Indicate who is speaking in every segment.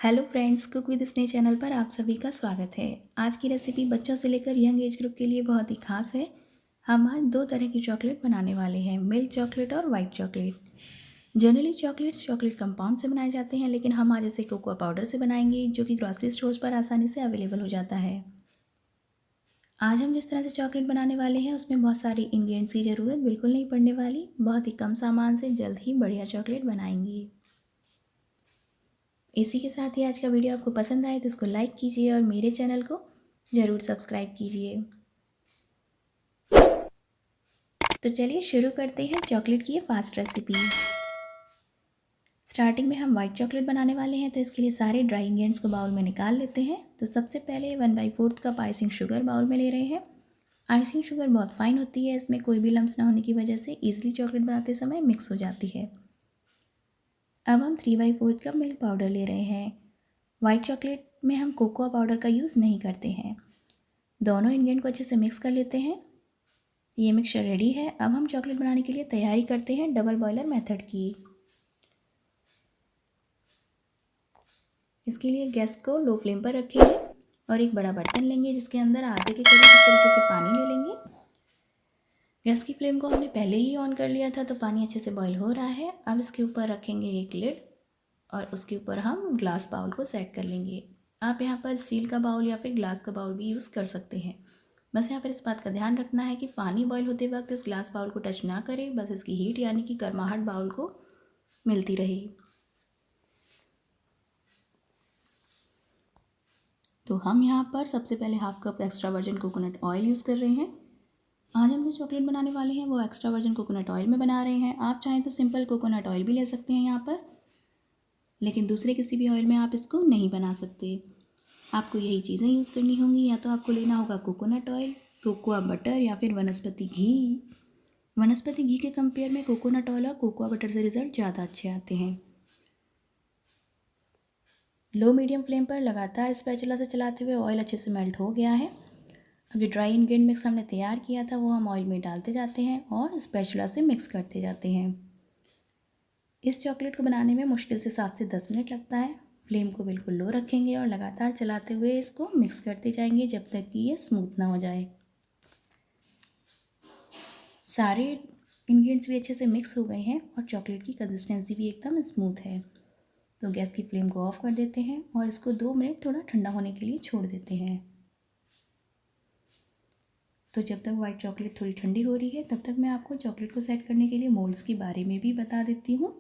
Speaker 1: Hello friends, cook with स्नेह channel पर आप सभी का स्वागत है। आज की रेसिपी बच्चों से लेकर यंग एज ग्रुप के लिए बहुत ही खास है। हम आज दो तरह की चॉकलेट बनाने वाले हैं, मिल्क चॉकलेट और white chocolate. Generally chocolates chocolate compound से बनाए जाते हैं, लेकिन हम आज इसे कोकोआ पाउडर से बनाएंगे, जो कि ग्रॉसरी स्टोर्स पर आसानी से अवेलेबल हो जाता है। आज हम जिस तरह से चॉकलेट बनाने वाले हैं उसमें बहुत सारी इंग्रेडिएंट्स की ज़रूरत बिल्कुल नहीं पड़ने वाली। बहुत ही कम सामान से जल्द ही बढ़िया चॉकलेट बनाएंगे। इसी के साथ ही आज का वीडियो आपको पसंद आए तो इसको लाइक कीजिए और मेरे चैनल को ज़रूर सब्सक्राइब कीजिए। तो चलिए शुरू करते हैं चॉकलेट की ये फास्ट रेसिपी। स्टार्टिंग में हम वाइट चॉकलेट बनाने वाले हैं, तो इसके लिए सारे ड्राई इंग्रेडिएंट्स को बाउल में निकाल लेते हैं। तो सबसे पहले 1/4 कप आइसिंग शुगर बाउल में ले रहे हैं। आइसिंग शुगर बहुत फाइन होती है, इसमें कोई भी लम्स ना होने की वजह से ईजिली चॉकलेट बनाते समय मिक्स हो जाती है। अब हम 3/4 कप मिल्क पाउडर ले रहे हैं। वाइट चॉकलेट में हम कोकोआ पाउडर का यूज़ नहीं करते हैं। दोनों इंग्रेडिएंट को अच्छे से मिक्स कर लेते हैं। ये मिक्सचर रेडी है। अब हम चॉकलेट बनाने के लिए तैयारी करते हैं डबल बॉयलर मेथड की। इसके लिए गैस को लो फ्लेम पर रखेंगे और एक बड़ा बर्तन लेंगे, जिसके अंदर आधे के करीब इस तरीके से पानी ले लेंगे। गैस की फ्लेम को हमने पहले ही ऑन कर लिया था, तो पानी अच्छे से बॉईल हो रहा है। अब इसके ऊपर रखेंगे एक लिड और उसके ऊपर हम ग्लास बाउल को सेट कर लेंगे। आप यहाँ पर स्टील का बाउल या फिर ग्लास का बाउल भी यूज़ कर सकते हैं। बस यहाँ पर इस बात का ध्यान रखना है कि पानी बॉईल होते वक्त इस ग्लास बाउल को टच ना करें, बस इसकी हीट यानी कि गर्माहट बाउल को मिलती रहे। तो हम यहाँ पर सबसे पहले half cup extra virgin coconut oil use कर रहे हैं। आज हम जो चॉकलेट बनाने वाले हैं वो एक्स्ट्रा वर्जिन कोकोनट ऑयल में बना रहे हैं। आप चाहें तो सिंपल कोकोनट ऑयल भी ले सकते हैं यहाँ पर, लेकिन दूसरे किसी भी ऑयल में आप इसको नहीं बना सकते। आपको यही चीज़ें यूज़ करनी होंगी। या तो आपको लेना होगा कोकोनट ऑयल, कोकोआ बटर या फिर वनस्पति घी। वनस्पति घी के कंपेयर में कोकोनट ऑयल और कोकोआ बटर से रिज़ल्ट ज़्यादा अच्छे आते हैं। लो मीडियम फ्लेम पर लगातार स्पैचुला से चलाते हुए ऑयल अच्छे से मेल्ट हो गया है। अब जो ड्राई इंग्रेडिएंट मिक्स हमने तैयार किया था वो हम ऑयल में डालते जाते हैं और स्पैचुला से मिक्स करते जाते हैं। इस चॉकलेट को बनाने में मुश्किल से 7 से 10 मिनट लगता है। फ्लेम को बिल्कुल लो रखेंगे और लगातार चलाते हुए इसको मिक्स करते जाएंगे जब तक कि ये स्मूथ ना हो जाए। सारे इंग्रेडिएंट्स भी अच्छे से मिक्स हो गए हैं और चॉकलेट की कंसिस्टेंसी भी एकदम स्मूथ है। तो गैस की फ्लेम को ऑफ कर देते हैं और इसको 2 मिनट थोड़ा ठंडा होने के लिए छोड़ देते हैं। तो जब तक वाइट चॉकलेट थोड़ी ठंडी हो रही है तब तक मैं आपको चॉकलेट को सेट करने के लिए मोल्ड्स के बारे में भी बता देती हूँ।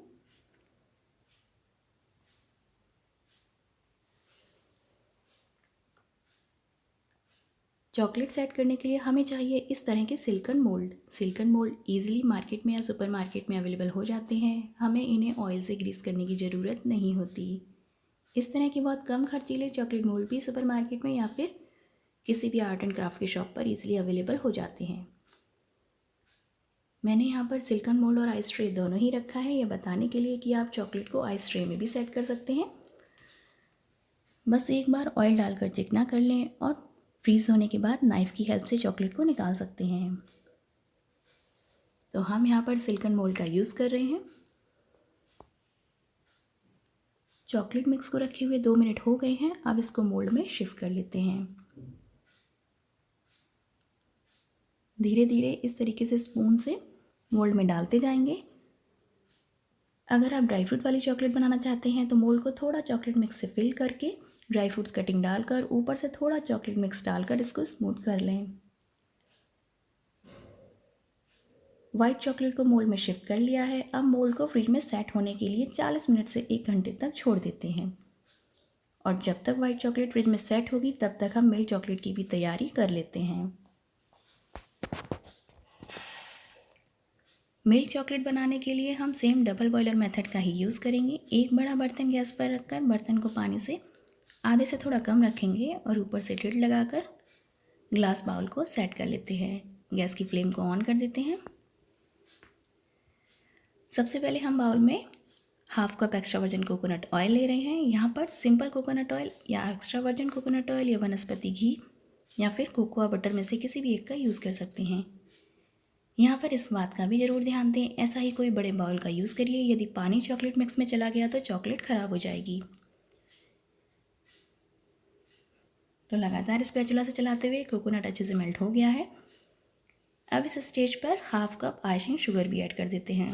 Speaker 1: चॉकलेट सेट करने के लिए हमें चाहिए इस तरह के silicone mould. Silicone mould easily market में या सुपर मार्केट में अवेलेबल हो जाते हैं। हमें इन्हें ऑयल से ग्रीस करने की ज़रूरत नहीं होती। इस तरह के बहुत कम खर्चीले चॉकलेट मोल्ड भी सुपर मार्केट में या फिर किसी भी आर्ट एंड क्राफ्ट की शॉप पर ईजिली अवेलेबल हो जाते हैं। मैंने यहाँ पर सिलिकॉन मोल्ड और आइस ट्रे दोनों ही रखा है, ये बताने के लिए कि आप चॉकलेट को आइस ट्रे में भी सेट कर सकते हैं। बस एक बार ऑयल डालकर चिकना कर लें और फ्रीज़ होने के बाद नाइफ़ की हेल्प से चॉकलेट को निकाल सकते हैं। तो हम यहाँ पर सिलिकॉन मोल्ड का यूज़ कर रहे हैं। चॉकलेट मिक्स को रखे हुए 2 मिनट हो गए हैं। अब इसको मोल्ड में शिफ्ट कर लेते हैं। धीरे धीरे इस तरीके से स्पून से मोल्ड में डालते जाएंगे। अगर आप ड्राई फ्रूट वाली चॉकलेट बनाना चाहते हैं तो मोल्ड को थोड़ा चॉकलेट मिक्स से फिल करके ड्राई फ्रूट्स कटिंग डालकर ऊपर से थोड़ा चॉकलेट मिक्स डालकर इसको स्मूथ कर लें। वाइट चॉकलेट को मोल्ड में शिफ्ट कर लिया है। अब मोल्ड को फ्रिज में सेट होने के लिए 40 मिनट से 1 घंटे तक छोड़ देते हैं। और जब तक वाइट चॉकलेट फ्रिज में सेट होगी तब तक हम मिल्क चॉकलेट की भी तैयारी कर लेते हैं। मिल्क चॉकलेट बनाने के लिए हम सेम डबल बॉयलर मेथड का ही यूज़ करेंगे। एक बड़ा बर्तन गैस पर रखकर बर्तन को पानी से आधे से थोड़ा कम रखेंगे और ऊपर से लिड लगाकर ग्लास बाउल को सेट कर लेते हैं। गैस की फ्लेम को ऑन कर देते हैं। सबसे पहले हम बाउल में half cup extra virgin coconut oil ले रहे हैं। यहाँ पर सिंपल कोकोनट ऑयल या एक्स्ट्रा वर्जिन कोकोनट ऑयल या वनस्पति घी या फिर कोकोआ बटर में से किसी भी एक का यूज़ कर सकते हैं। यहाँ पर इस बात का भी ज़रूर ध्यान दें, ऐसा ही कोई बड़े बाउल का यूज़ करिए। यदि पानी चॉकलेट मिक्स में चला गया तो चॉकलेट ख़राब हो जाएगी। तो लगातार स्पैचुला से चलाते हुए कोकोनट अच्छे से मेल्ट हो गया है। अब इस स्टेज पर हाफ कप आइसिंग शुगर भी ऐड कर देते हैं।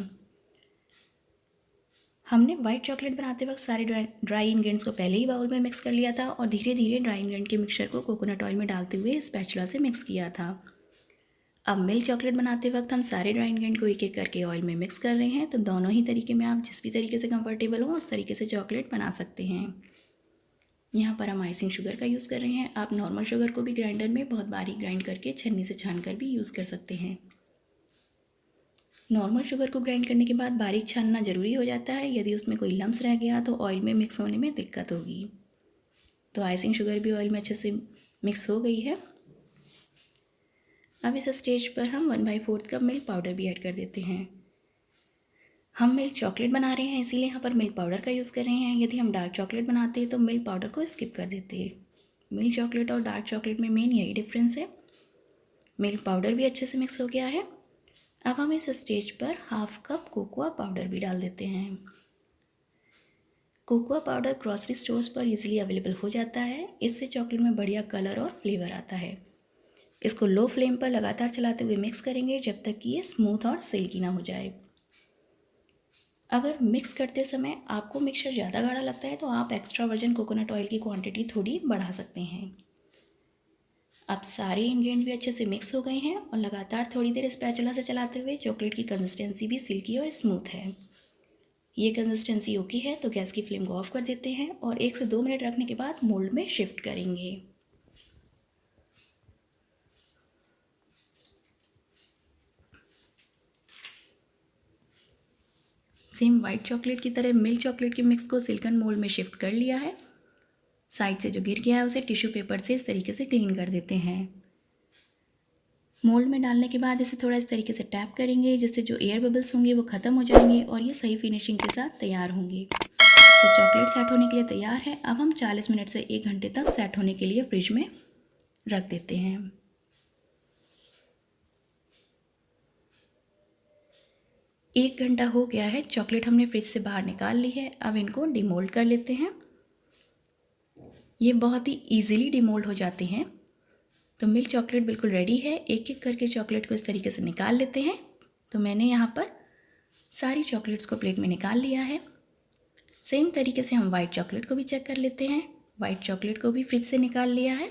Speaker 1: हमने वाइट चॉकलेट बनाते वक्त सारे ड्राई इंग्रेडिएंट्स को पहले ही बाउल में मिक्स कर लिया था और धीरे धीरे ड्राई इंग्रेडिएंट के मिक्सचर को कोकोनट ऑयल में डालते हुए स्पैचुला से मिक्स किया था। अब मिल्क चॉकलेट बनाते वक्त हम सारे ड्राई इंग्रेडिएंट को एक एक करके ऑयल में मिक्स कर रहे हैं। तो दोनों ही तरीके में आप जिस भी तरीके से कंफर्टेबल हो उस तरीके से चॉकलेट बना सकते हैं। यहाँ पर हम आइसिंग शुगर का यूज़ कर रहे हैं। आप नॉर्मल शुगर को भी ग्राइंडर में बहुत बारीक ग्राइंड करके छन्नी से छान कर भी यूज़ कर सकते हैं। नॉर्मल शुगर को ग्राइंड करने के बाद बारीक छानना ज़रूरी हो जाता है। यदि उसमें कोई लम्स रह गया तो ऑयल में मिक्स होने में दिक्कत होगी। तो आइसिंग शुगर भी ऑयल में अच्छे से मिक्स हो गई है। अब इस स्टेज पर हम 1/4 कप मिल्क पाउडर भी ऐड कर देते हैं। हम मिल्क चॉकलेट बना रहे हैं इसीलिए यहाँ पर मिल्क पाउडर का यूज़ कर रहे हैं। यदि हम डार्क चॉकलेट बनाते तो मिल्क पाउडर को स्किप कर देते। मिल्क चॉकलेट और डार्क चॉकलेट में मेन यही डिफरेंस है। मिल्क पाउडर भी अच्छे से मिक्स हो गया है। अब हम इस स्टेज पर हाफ कप कोकोआ पाउडर भी डाल देते हैं। कोकोआ पाउडर ग्रॉसरी स्टोर्स पर इजीली अवेलेबल हो जाता है। इससे चॉकलेट में बढ़िया कलर और फ्लेवर आता है। इसको लो फ्लेम पर लगातार चलाते हुए मिक्स करेंगे जब तक कि ये स्मूथ और सिल्की ना हो जाए। अगर मिक्स करते समय आपको मिक्सचर ज़्यादा गाढ़ा लगता है तो आप एक्स्ट्रा वर्जिन कोकोनट ऑयल की क्वांटिटी थोड़ी बढ़ा सकते हैं। अब सारे इंग्रेडिएंट भी अच्छे से मिक्स हो गए हैं और लगातार थोड़ी देर स्पैचुला से चलाते हुए चॉकलेट की कंसिस्टेंसी भी सिल्की और स्मूथ है। ये कंसिस्टेंसी ओके है तो गैस की फ्लेम को ऑफ कर देते हैं और 1 से 2 मिनट रखने के बाद मोल्ड में शिफ्ट करेंगे। सेम वाइट चॉकलेट की तरह मिल्क चॉकलेट के मिक्स को सिलिकॉन मोल्ड में शिफ्ट कर लिया है। साइड से जो गिर गया है उसे टिश्यू पेपर से इस तरीके से क्लीन कर देते हैं। मोल्ड में डालने के बाद इसे थोड़ा इस तरीके से टैप करेंगे जिससे जो एयर बबल्स होंगे वो ख़त्म हो जाएंगे और ये सही फिनिशिंग के साथ तैयार होंगे। तो चॉकलेट सेट होने के लिए तैयार है। अब हम 40 मिनट से 1 घंटे तक सेट होने के लिए फ्रिज में रख देते हैं। 1 घंटा हो गया है। चॉकलेट हमने फ्रिज से बाहर निकाल ली है। अब इनको डिमोल्ड कर लेते हैं। ये बहुत ही ईजिली डिमोल्ड हो जाते हैं। तो मिल्क चॉकलेट बिल्कुल रेडी है। एक एक करके चॉकलेट को इस तरीके से निकाल लेते हैं। तो मैंने यहाँ पर सारी चॉकलेट्स को प्लेट में निकाल लिया है। सेम तरीके से हम वाइट चॉकलेट को भी चेक कर लेते हैं। वाइट चॉकलेट को भी फ्रिज से निकाल लिया है।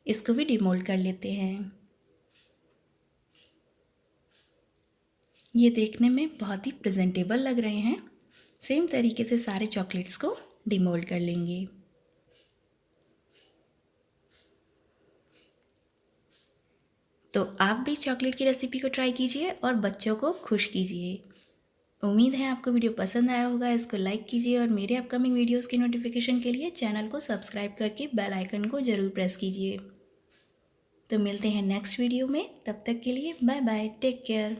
Speaker 1: इसको भी डिमोल्ड कर लेते हैं। ये देखने में बहुत ही प्रेजेंटेबल लग रहे हैं। सेम तरीके से सारे चॉकलेट्स को डिमोल्ड कर लेंगे। तो आप भी चॉकलेट की रेसिपी को ट्राई कीजिए और बच्चों को खुश कीजिए। उम्मीद है आपको वीडियो पसंद आया होगा। इसको लाइक कीजिए और मेरे अपकमिंग वीडियोस की नोटिफिकेशन के लिए चैनल को सब्सक्राइब करके बेल आइकन को ज़रूर प्रेस कीजिए। तो मिलते हैं नेक्स्ट वीडियो में। तब तक के लिए बाय बाय, टेक केयर।